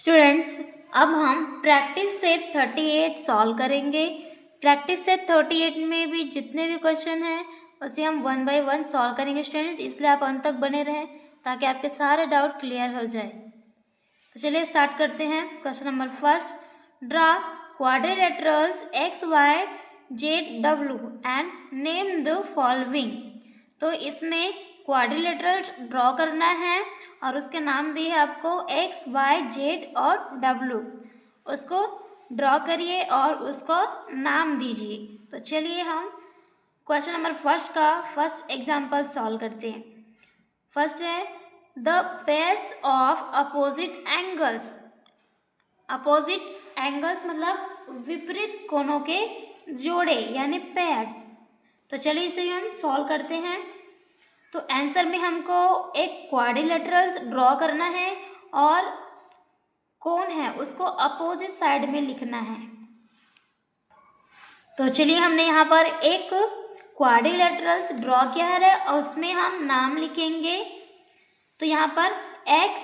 Students, अब हम practice set 38 solve करेंगे। प्रैक्टिस सेट 38 में भी जितने भी क्वेश्चन हैं उसे हम 1 बाय 1 सॉल्व करेंगे स्टूडेंट्स, इसलिए आप अंत तक बने रहें ताकि आपके सारे डाउट क्लियर हो जाए। तो चलिए स्टार्ट करते हैं। Question number first, draw quadrilaterals X Y Z W and name the following. तो इसमें क्वाड्रिलेटरल ड्रॉ करना है और उसके नाम दिए आपको एक्स वाई जेड और डब्ल्यू। उसको ड्रॉ करिए और उसको नाम दीजिए। तो चलिए हम क्वेश्चन नंबर फर्स्ट का फर्स्ट एग्जांपल सॉल्व करते हैं। फर्स्ट है the pairs of opposite angles. Opposite angles मतलब विपरीत कोणों के जोड़े यानी पेयर्स। तो चलिए इसे हम सॉल्व करते हैं। तो आंसर में हमको एक क्वाड्रिलेटरल्स ड्रॉ करना है और कोण है उसको अपोजिट साइड में लिखना है। तो चलिए हमने यहाँ पर एक क्वाड्रिलेटरल्स ड्रॉ किया है और उसमें हम नाम लिखेंगे। तो यहाँ पर x,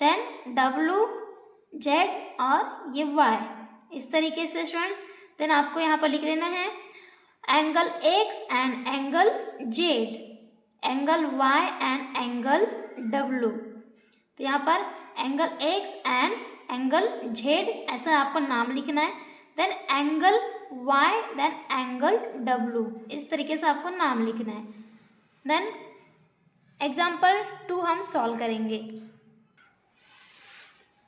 देन w, z और ये y, इस तरीके से स्टूडेंट्स। देन आपको यहाँ पर लिख देना है angle x and angle z, angle y and angle w। तो यहाँ पर angle x and angle z ऐसा आपको नाम लिखना है। Then angle y, then angle w, इस तरीके से आपको नाम लिखना है। देन एग्जाम्पल 2 हम सॉल्व करेंगे।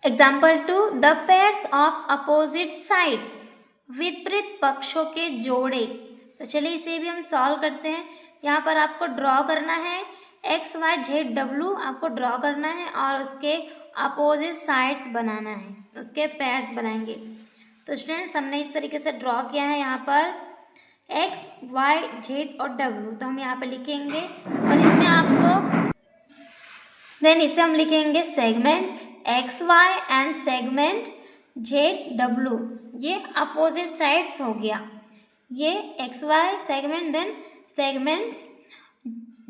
Example 2, the pairs of opposite sides, विपरीत पक्षों के जोड़े। तो चलिए इसे भी हम सॉल्व करते हैं। यहाँ पर आपको ड्रॉ करना है एक्स वाई जेड डब्ल्यू, आपको ड्रॉ करना है और उसके अपोजिट साइड्स बनाना है, उसके पेयर्स बनाएंगे। तो स्टूडेंट्स हमने इस तरीके से ड्रॉ किया है यहाँ पर एक्स वाई जेड और डब्ल्यू। तो हम यहाँ पर लिखेंगे और इसमें आपको देन इसे हम लिखेंगे segment X Y and segment Z W. ये अपोजिट साइड्स हो गया, ये X Y segment, then segments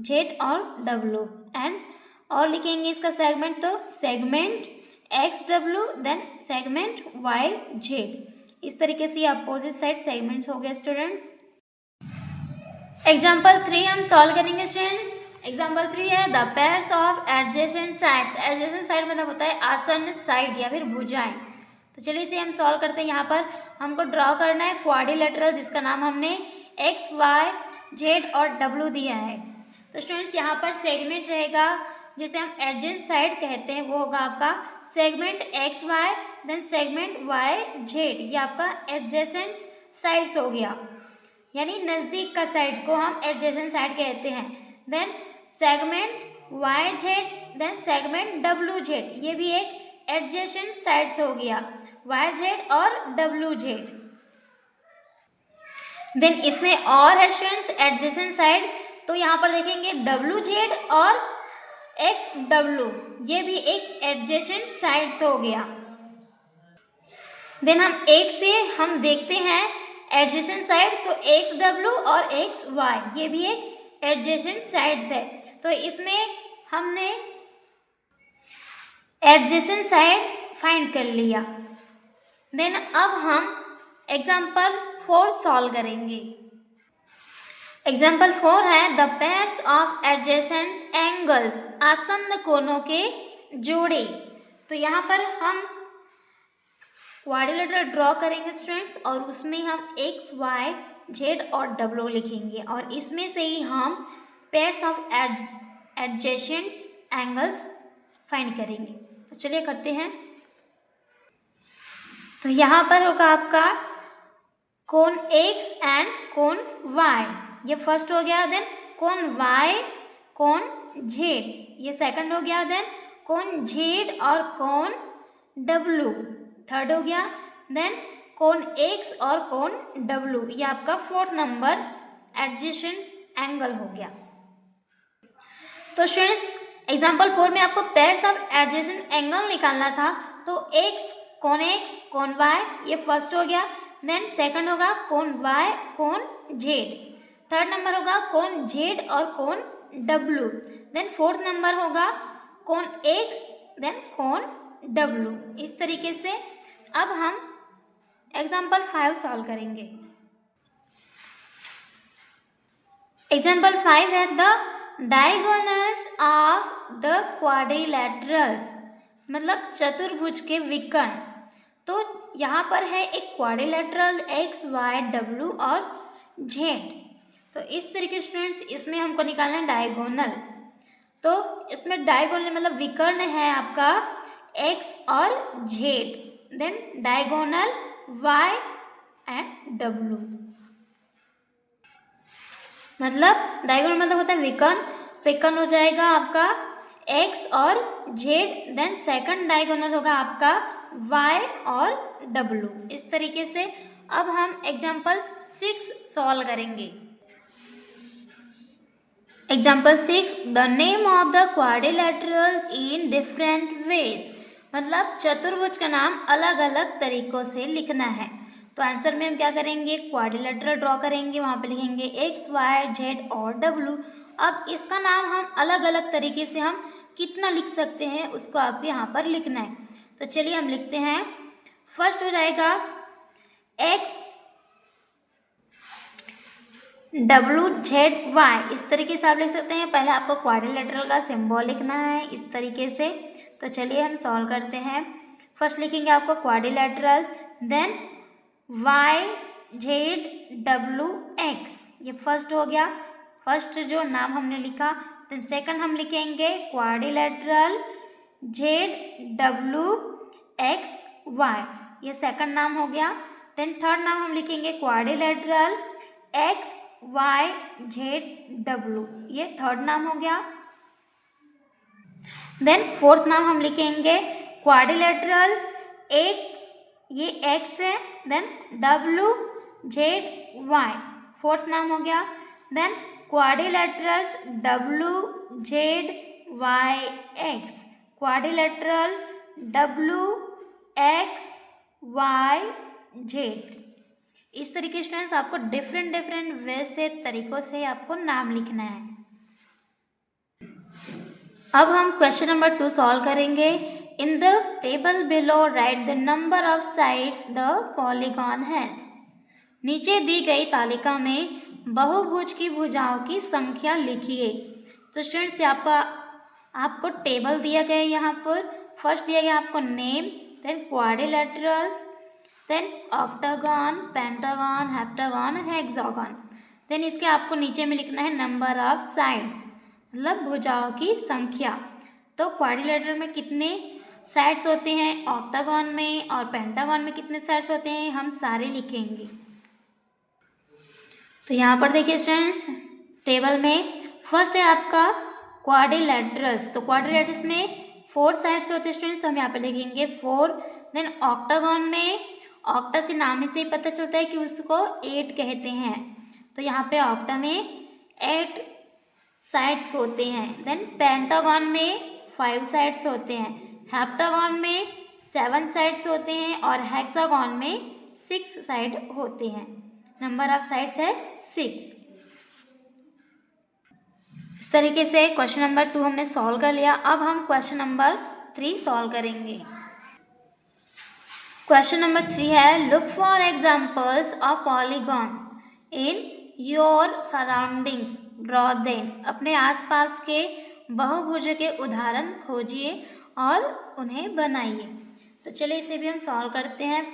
Z और डब्ल्यू एंड और लिखेंगे इसका सेगमेंट। तो segment X W then segment Y Z, इस तरीके से ये अपोजिट साइड सेगमेंट्स हो गए स्टूडेंट्स। एग्जाम्पल 3 हम सॉल्व करेंगे स्टूडेंट्स। एग्जाम्पल 3 है the pairs of adjacent sides. Adjacent side मतलब होता है आसन्न साइड या फिर भुजाएं। तो चलिए इसे हम सॉल्व करते हैं। यहाँ पर हमको ड्रॉ करना है क्वाड्रिलेटरल जिसका नाम हमने एक्स वाई जेड और डब्ल्यू दिया है। तो स्टूडेंट्स यहाँ पर सेगमेंट रहेगा जिसे हम एडजेंट साइड कहते हैं, वो होगा आपका segment X Y then segment Y Z, ये आपका एडजेसेंट साइड्स हो गया यानी नज़दीक का साइड को हम एडजेसेंट साइड कहते हैं। Then segment Y Z then segment W Z, ये भी एक एडजेसेंट साइड्स हो गया वाई जेड और डब्ल्यू जेड। देन इसमें और है स्टूडेंट्स एडजेसेंट साइड, तो यहाँ पर देखेंगे डब्ल्यू जेड और एक्स डब्ल्यू, ये भी एक एडजेसेंट साइड्स हो गया। देन हम एक से हम देखते हैं एडजेसेंट साइड्स, तो एक्स डब्ल्यू और एक्स वाई, ये भी एक एडजेसेंट साइड्स है। तो इसमें हमने एडजेसेंट साइड्स फाइंड कर लिया। देन अब हम एग्जाम्पल 4 सॉल्व करेंगे। एग्जाम्पल 4 है the pairs of adjacent angles, आसन्न कोणों के जोड़े। तो यहाँ पर हम क्वाड्रिलेटरल ड्रॉ करेंगे स्टूडेंट्स और उसमें हम एक्स वाई जेड और डब्ल्यू लिखेंगे और इसमें से ही हम pairs of adjacent angles find करेंगे। तो चलिए करते हैं। तो यहाँ पर होगा आपका कोण एक्स एंड कोण वाई, ये फर्स्ट हो गया। देन कोण वाई कोण जेड, ये सेकंड हो गया। देन कोण जेड और कोण डब्ल्यू थर्ड हो गया। देन कोण एक्स और कोण डब्ल्यू, ये आपका 4th नंबर एडजेसेंट एंगल हो गया। तो स्टूडेंट्स एग्जाम्पल 4 में आपको पेयर्स ऑफ एडजेसेंट एंगल निकालना था। तो एक्स कोण वाई, ये फर्स्ट हो गया। देन सेकंड होगा कोण वाई कोण जेड, थर्ड नंबर होगा कोण जेड और कोण डब्ल्यू। देन 4th नंबर होगा कोण एक्स देन कोण W। इस तरीके से अब हम एग्जाम्पल 5 सॉल्व करेंगे। एग्जाम्पल 5 है the diagonals of the quadrilaterals, मतलब चतुर्भुज के विकर्ण। तो यहाँ पर है एक क्वाड्रिलेटरल x, y, w और z। तो इस तरीके स्टूडेंट्स इसमें हमको निकालना है डायगोनल। तो इसमें डायगोनल मतलब विकर्ण है आपका x और z, then diagonal y and w। मतलब डायगोनल मतलब होता है विकर्ण, विकर्ण हो जाएगा आपका x और z, देन सेकंड डायगोनल होगा आपका y और w। इस तरीके से अब हम एग्जाम्पल 6 सॉल्व करेंगे। Example 6 the name of the quadrilaterals in different ways, मतलब चतुर्भुज का नाम अलग अलग तरीकों से लिखना है। तो आंसर में हम क्या करेंगे, क्वाड्रिलेटरल ड्रॉ करेंगे, वहाँ पे लिखेंगे x, y, z और w। अब इसका नाम हम अलग अलग तरीके से हम कितना लिख सकते हैं उसको आपको यहाँ पर लिखना है। तो चलिए हम लिखते हैं। फर्स्ट हो जाएगा x W Z Y, इस तरीके से आप लिख सकते हैं। पहले आपको क्वाड्रिलेटरल का सिंबल लिखना है इस तरीके से। तो चलिए हम सॉल्व करते हैं। फर्स्ट लिखेंगे आपको quadrilateral, then Y Z W X, ये फर्स्ट हो गया, फर्स्ट जो नाम हमने लिखा। देन सेकंड हम लिखेंगे quadrilateral Z W X Y, ये सेकंड नाम हो गया। देन थर्ड नाम हम लिखेंगे quadrilateral X Y Z W, ये थर्ड नाम हो गया। देन फोर्थ नाम हम लिखेंगे क्वाड्रिलेटरल, एक ये X है, then W Z Y, fourth नाम हो गया। Then quadrilaterals W Z Y X, quadrilateral W X Y Z। इस तरीके स्टूडेंट्स आपको डिफरेंट वे से तरीकों से आपको नाम लिखना है। अब हम क्वेश्चन नंबर 2 सॉल्व करेंगे। In the table below right the number of sides the polygon has, नीचे दी गई तालिका में बहुभुज की भुजाओं की संख्या लिखिए। तो स्टूडेंट्स आपको टेबल दिया गया है। यहाँ पर फर्स्ट दिया गया आपको name, then quadrilaterals, then octagon, pentagon, heptagon, hexagon. Then इसके आपको नीचे में लिखना है नंबर ऑफ साइड्स, मतलब भुजाओं की संख्या। तो क्वाड्रिलेटरल में कितने साइड्स होते हैं, ऑक्टागन में और पेंटागन में कितने साइड्स होते हैं, हम सारे लिखेंगे। तो यहाँ पर देखिए स्टूडेंट्स टेबल में फर्स्ट है आपका क्वाड्रिलेटरल्स। तो क्वाड्रिलेटरल्स में 4 साइड्स होते हैं स्टूडेंट्स, तो हम यहाँ पे लिखेंगे 4। देन ऑक्टागन में, ऑक्टा से नाम ही से ही पता चलता है कि उसको 8 कहते हैं, तो यहाँ पे ऑक्टा में 8 साइड्स होते हैं। देन पेंटागन में 5 साइड्स होते हैं, हेप्टागन में 7 साइड्स होते हैं और हेक्सागन में 6 साइड होते हैं। नंबर ऑफ साइड्स है 6। इस तरीके से क्वेश्चन नंबर 2 हमने सॉल्व कर लिया। अब हम क्वेश्चन नंबर 3 सॉल्व करेंगे। क्वेश्चन नंबर 3 है look for examples of polygons in your surroundings, draw them, अपने आसपास के बहुभुज के उदाहरण खोजिए और उन्हें बनाइए। तो चलिए इसे भी हम सॉल्व करते हैं।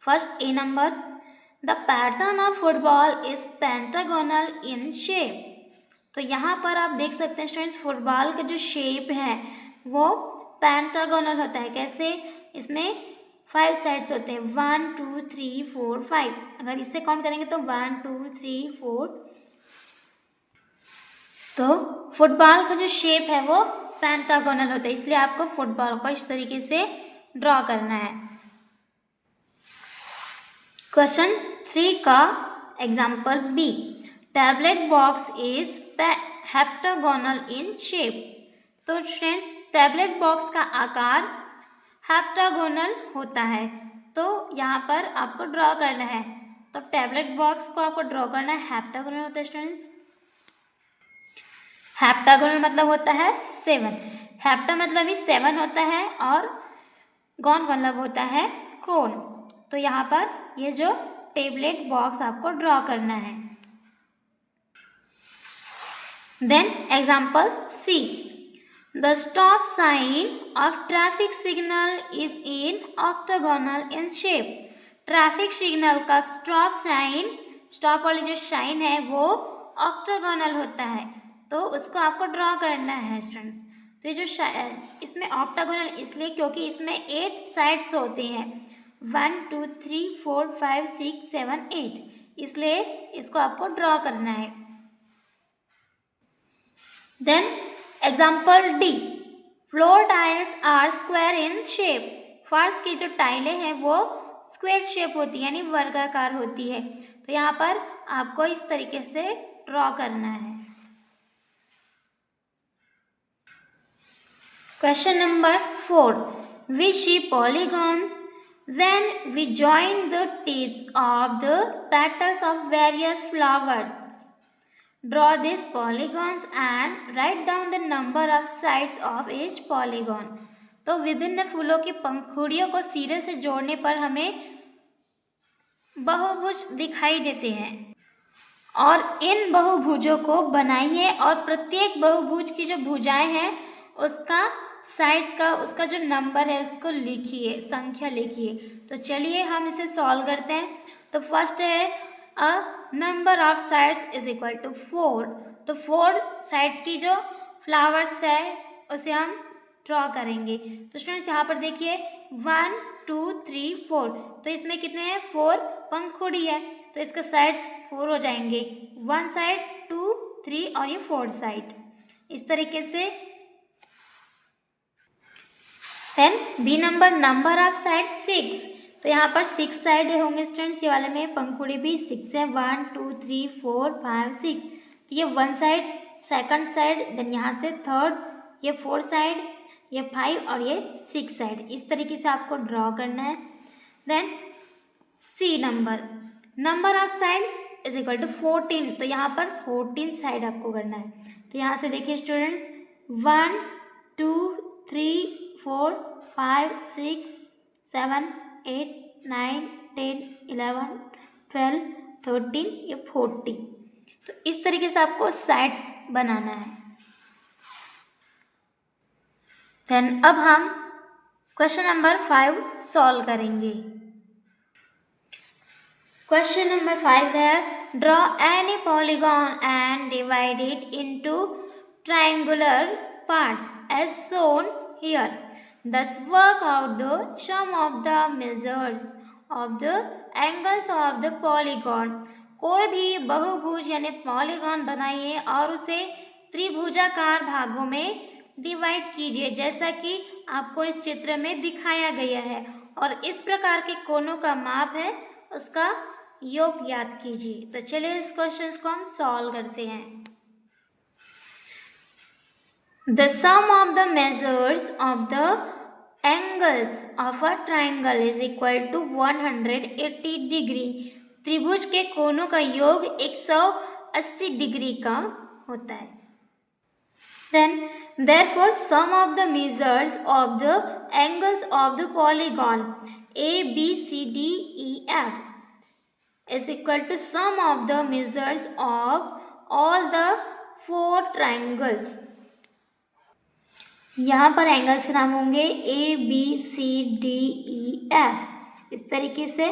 First A number, the pattern of football is pentagonal in shape. तो यहाँ पर आप देख सकते हैं स्टूडेंट्स फुटबॉल का जो शेप है वो पेंटागोनल होता है। कैसे, इसमें 5 साइड्स होते हैं, 1 2 3 4 5। अगर इससे काउंट करेंगे तो 1 2 3 4। तो फुटबॉल का जो शेप है वो पेंटागोनल होता है, इसलिए आपको फुटबॉल को इस तरीके से ड्रॉ करना है। क्वेश्चन 3 का example B, tablet box is heptagonal in shape. तो स्टूडेंट्स टैबलेट बॉक्स का आकार हेप्टागोनल होता है, तो यहाँ पर आपको ड्रॉ करना है। तो टैबलेट बॉक्स को आपको ड्रॉ करना है, हेप्टागोनल होता है स्टूडेंट्स। हेप्टागोनल मतलब होता है 7, हेप्टा मतलब भी 7 होता है और गॉन मतलब होता है कोन। तो यहाँ पर ये जो टेबलेट बॉक्स आपको ड्रॉ करना है। Then example C, the stop sign of traffic signal is in octagonal in shape. Traffic signal का स्टॉप साइन, स्टॉप वाली जो साइन है वो ऑक्टागोनल होता है, तो उसको आपको ड्रॉ करना है स्टूडेंट्स। तो ये जो इसमें ऑक्टागोनल इसलिए क्योंकि इसमें 8 साइड्स होते हैं, 1 2 3 4 5 6 7 8, इसलिए इसको आपको ड्रॉ करना है। Then example D, floor tiles are square in shape. फर्श की जो टाइलें हैं वो स्क्वायर शेप होती है यानी वर्गाकार होती है, तो यहाँ पर आपको इस तरीके से ड्रॉ करना है। Question number 4, we see polygons when we join the tips of the petals of various flowers. Draw these polygons and write down the number of sides of each polygon. तो विभिन्न फूलों की पंखुड़ियों को सिरे से जोड़ने पर हमें बहुभुज दिखाई देते हैं और इन बहुभुजों को बनाइए और प्रत्येक बहुभुज की जो भुजाएं हैं उसका साइड्स का उसका जो नंबर है उसको लिखिए, संख्या लिखिए। तो चलिए हम इसे सॉल्व करते हैं। तो फर्स्ट है a number of sides is equal to 4। तो 4 साइड्स की जो फ्लावर्स है उसे हम ड्रॉ करेंगे। तो स्टूडेंट्स यहाँ पर देखिए 1 2 3 4, तो इसमें कितने हैं 4 पंखुड़ी है, तो इसके साइड्स 4 हो जाएंगे, 1 साइड 2 3 और ये 4 साइड, इस तरीके से। Then B number of side 6, तो यहाँ पर 6 साइड होंगे स्टूडेंट्स, ये वाले में पंखुड़ी भी 6 है, 1 2 3 4 5 6, तो ये 1 साइड, सेकंड साइड, देन यहाँ से थर्ड, ये 4 साइड, ये 5 और ये 6 साइड, इस तरीके से आपको ड्रॉ करना है। Then C number of sides is equal to 14, तो यहाँ पर 14 साइड आपको करना है। तो यहाँ से देखिए स्टूडेंट्स 1 2 3 4 5 6 7 8 9 10 11 12 13, ये 40, तो इस तरीके से आपको साइड्स बनाना है। देन अब हम क्वेश्चन नंबर 5 सॉल्व करेंगे। क्वेश्चन नंबर 5 है, draw any polygon and divide it into triangular parts as shown here. Thus work out the sum of the measures of the angles of the polygon. कोई भी बहुभुज यानी polygon बनाइए और उसे त्रिभुजाकार भागों में डिवाइड कीजिए, जैसा कि आपको इस चित्र में दिखाया गया है, और इस प्रकार के कोनों का माप है उसका योग ज्ञात कीजिए। तो चलिए इस क्वेश्चन को हम सॉल्व करते हैं। The sum of the measures of the angles of a triangle is equal to 180 degree. त्रिभुज के कोनों का योग 180 डिग्री का होता है। Then therefore sum of the measures of the angles of the polygon A B C D E F is equal to sum of the measures of all the 4 triangles. यहाँ पर एंगल्स के नाम होंगे A B C D E F, इस तरीके से।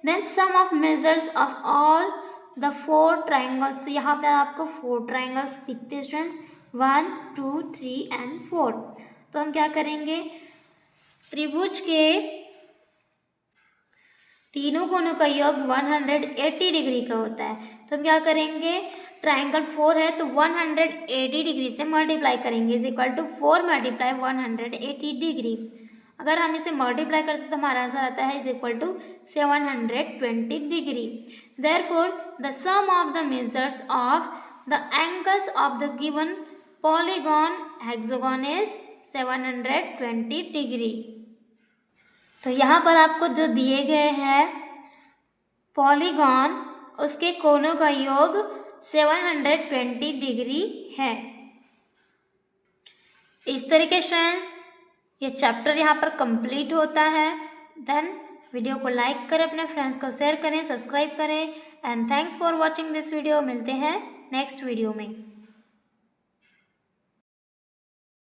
Then sum of measures of all the 4 triangles, तो यहाँ पर आपको 4 ट्राइंगल्स दिखते हैं स्टूडेंट्स, 1 2 3 एंड 4। तो हम क्या करेंगे, त्रिभुज के तीनों कोनों का योग 180 डिग्री का होता है। तो हम क्या करेंगे, ट्राइंगल 4 है तो 180 डिग्री से मल्टीप्लाई करेंगे, is equal to 4 multiply 180 degree. अगर हम इसे मल्टीप्लाई करते तो हमारा आंसर आता है is equal to 720 degree. Therefore the sum of the measures of the angles of the given polygon hexagon is 720 degree. तो यहाँ पर आपको जो दिए गए हैं पॉलीगॉन, उसके कोनों का योग 720 डिग्री है। इस तरीके स्टूडेंट्स ये चैप्टर यहाँ पर कंप्लीट होता है। देन वीडियो को लाइक करें, अपने फ्रेंड्स को शेयर करें, सब्सक्राइब करें and thanks for watching this video. मिलते हैं नेक्स्ट वीडियो में।